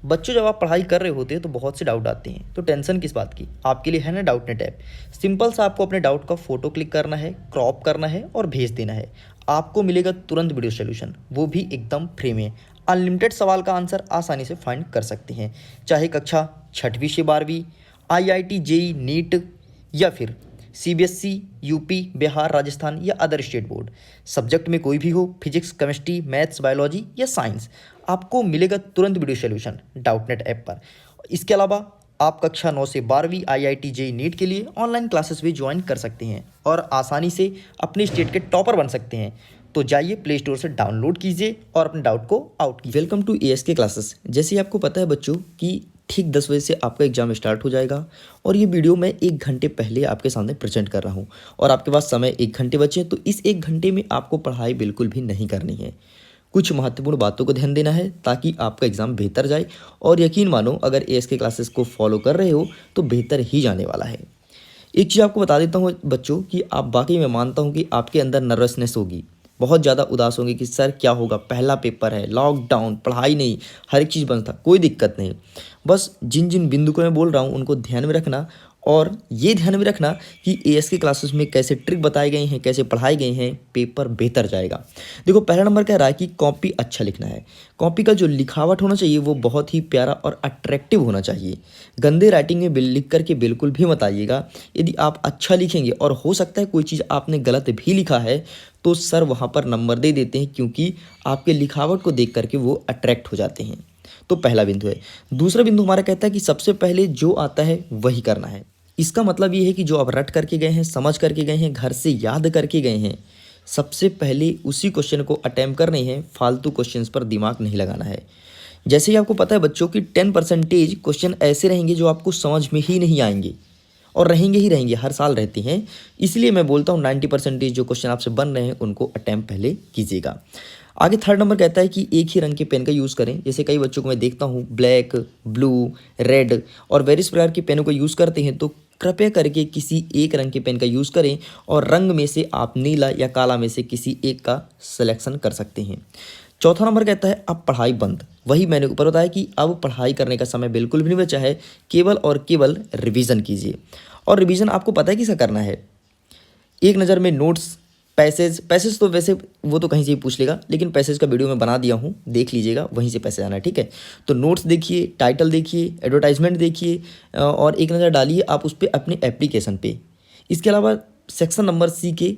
बच्चों जब आप पढ़ाई कर रहे होते हैं तो बहुत से डाउट आते हैं, तो टेंशन किस बात की। आपके लिए है ना डाउटनेट ऐप। सिंपल सा आपको अपने डाउट का फोटो क्लिक करना है, क्रॉप करना है और भेज देना है। आपको मिलेगा तुरंत वीडियो सोल्यूशन, वो भी एकदम फ्री में। अनलिमिटेड सवाल का आंसर आसानी से फाइंड कर सकते हैं, चाहे कक्षा छठवीं से 12वीं, IIT जेई नीट या फिर CBSE, यूपी, बिहार, राजस्थान या अदर स्टेट बोर्ड। सब्जेक्ट में कोई भी हो, फिजिक्स, केमिस्ट्री, मैथ्स, बायोलॉजी या साइंस, आपको मिलेगा तुरंत वीडियो सोल्यूशन डाउटनेट ऐप पर। इसके अलावा आप कक्षा 9 से 12वीं IIT जेई नीट के लिए ऑनलाइन क्लासेस भी ज्वाइन कर सकते हैं और आसानी से अपने स्टेट के टॉपर बन सकते हैं। तो जाइए प्ले स्टोर से डाउनलोड कीजिए और अपने डाउट को आउट कीजिए। Welcome to ASK classes. जैसे आपको पता है बच्चों कि ठीक 10 बजे से आपका एग्जाम स्टार्ट हो जाएगा और ये वीडियो मैं 1 घंटे पहले आपके सामने प्रेजेंट कर रहा हूँ और आपके पास समय 1 घंटे बचे, तो इस 1 घंटे में आपको पढ़ाई बिल्कुल भी नहीं करनी है। कुछ महत्वपूर्ण बातों को ध्यान देना है ताकि आपका एग्ज़ाम बेहतर जाए और यकीन मानो अगर ASK क्लासेस को फॉलो कर रहे हो तो बेहतर ही जाने वाला है। एक चीज़ आपको बता देता हूँ बच्चों कि आप वाकई में मानता हूँ कि आपके अंदर नर्वसनेस होगी, बहुत ज़्यादा उदास होंगे कि सर क्या होगा, पहला पेपर है, लॉकडाउन, पढ़ाई नहीं, हर एक चीज़ बंद था। कोई दिक्कत नहीं, बस जिन जिन बिंदु को मैं बोल रहा हूँ उनको ध्यान में रखना और ये ध्यान में रखना कि ASK क्लासेस में कैसे ट्रिक बताए गए हैं, कैसे पढ़ाए गए हैं, पेपर बेहतर जाएगा। देखो पहला नंबर कह रहा है कि कॉपी अच्छा लिखना है। कॉपी का जो लिखावट होना चाहिए वो बहुत ही प्यारा और अट्रैक्टिव होना चाहिए। गंदे राइटिंग में लिख करके बिल्कुल भी मत आइएगा। यदि आप अच्छा लिखेंगे और हो सकता है कोई चीज़ आपने गलत भी लिखा है तो सर वहाँ पर नंबर दे देते हैं, क्योंकि आपके लिखावट को देख करके वो अट्रैक्ट हो जाते हैं। तो पहला बिंदु है। दूसरा बिंदु हमारा कहता है कि सबसे पहले जो आता है वही करना है। इसका मतलब ये है कि जो आप रट करके गए हैं, समझ करके गए हैं, घर से याद करके गए हैं, सबसे पहले उसी क्वेश्चन को अटेम्प्ट करने हैं। फालतू क्वेश्चंस पर दिमाग नहीं लगाना है। जैसे ही आपको पता है बच्चों की 10% क्वेश्चन ऐसे रहेंगे जो आपको समझ में ही नहीं आएंगे और रहेंगे ही रहेंगे, हर साल रहते हैं। इसलिए मैं बोलता हूँ 90% जो क्वेश्चन आपसे बन रहे हैं उनको अटेम्प्ट पहले कीजिएगा। आगे थर्ड नंबर कहता है कि एक ही रंग के पेन का यूज़ करें। जैसे कई बच्चों को मैं देखता हूँ ब्लैक, ब्लू, रेड और वेरियस प्रकार के पेनों का यूज़ करते हैं, तो कृपया करके किसी एक रंग के पेन का यूज़ करें और रंग में से आप नीला या काला में से किसी एक का सिलेक्शन कर सकते हैं। चौथा नंबर कहता है अब पढ़ाई बंद। वही मैंने ऊपर बताया कि अब पढ़ाई करने का समय बिल्कुल भी नहीं बचा है, केवल और केवल रिवीजन कीजिए। और रिवीजन आपको पता है किसका करना है। एक नज़र में नोट्स, पैसेज तो वैसे वो तो कहीं से ही पूछ लेगा, लेकिन पैसेज का वीडियो मैं बना दिया हूँ, देख लीजिएगा, वहीं से पैसेज आना है, ठीक है। तो नोट्स देखिए, टाइटल देखिए, एडवर्टाइजमेंट देखिए और एक नज़र डालिए आप उस पर अपने एप्लीकेशन पे। इसके अलावा सेक्शन नंबर C के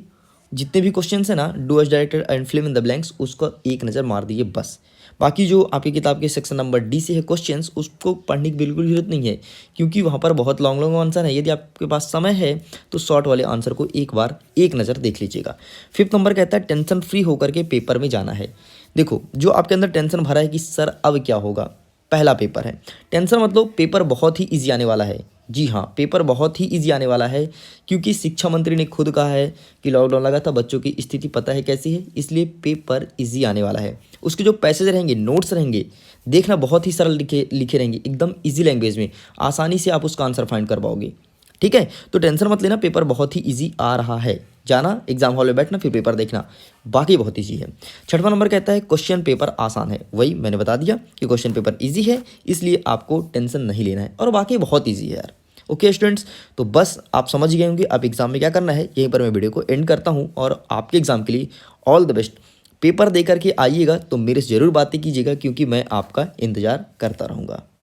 जितने भी क्वेश्चन है ना, do as directed and fill in the blanks, उसको एक नज़र मार दीजिए बस। बाकी जो आपकी किताब के सेक्शन नंबर D से है क्वेश्चंस, उसको पढ़ने की बिल्कुल जरूरत नहीं है, क्योंकि वहाँ पर बहुत लॉन्ग लॉन्ग आंसर है। यदि आपके पास समय है तो शॉर्ट वाले आंसर को एक बार एक नज़र देख लीजिएगा। फिफ्थ नंबर कहता है टेंशन फ्री होकर के पेपर में जाना है। देखो जो आपके अंदर टेंशन भरा है कि सर अब क्या होगा, पहला पेपर है, टेंशन मतलब पेपर बहुत ही ईजी आने वाला है। जी हाँ, पेपर बहुत ही ईजी आने वाला है, क्योंकि शिक्षा मंत्री ने खुद कहा है कि लॉकडाउन लगा था, बच्चों की स्थिति पता है कैसी है, इसलिए पेपर ईजी आने वाला है। उसके जो पैसेज रहेंगे, नोट्स रहेंगे, देखना बहुत ही सरल लिखे रहेंगे, एकदम ईजी लैंग्वेज में, आसानी से आप उसका आंसर फाइंड कर पाओगे, ठीक है। तो टेंशन मत लेना, पेपर बहुत ही ईजी आ रहा है। जाना एग्जाम हॉल में बैठना, फिर पेपर देखना, बाकी बहुत ईजी है। छठवां नंबर कहता है क्वेश्चन पेपर आसान है। वही मैंने बता दिया कि क्वेश्चन पेपर ईजी है, इसलिए आपको टेंशन नहीं लेना है और बाकी बहुत ईजी है यार। ओके स्टूडेंट्स, तो बस आप समझ गए होंगे अब एग्जाम में क्या करना है। यहीं पर मैं वीडियो को एंड करता हूँ और आपके एग्जाम के लिए ऑल द बेस्ट। पेपर दे करके आइएगा तो मेरे से ज़रूर बातें कीजिएगा, क्योंकि मैं आपका इंतज़ार करता रहूँगा।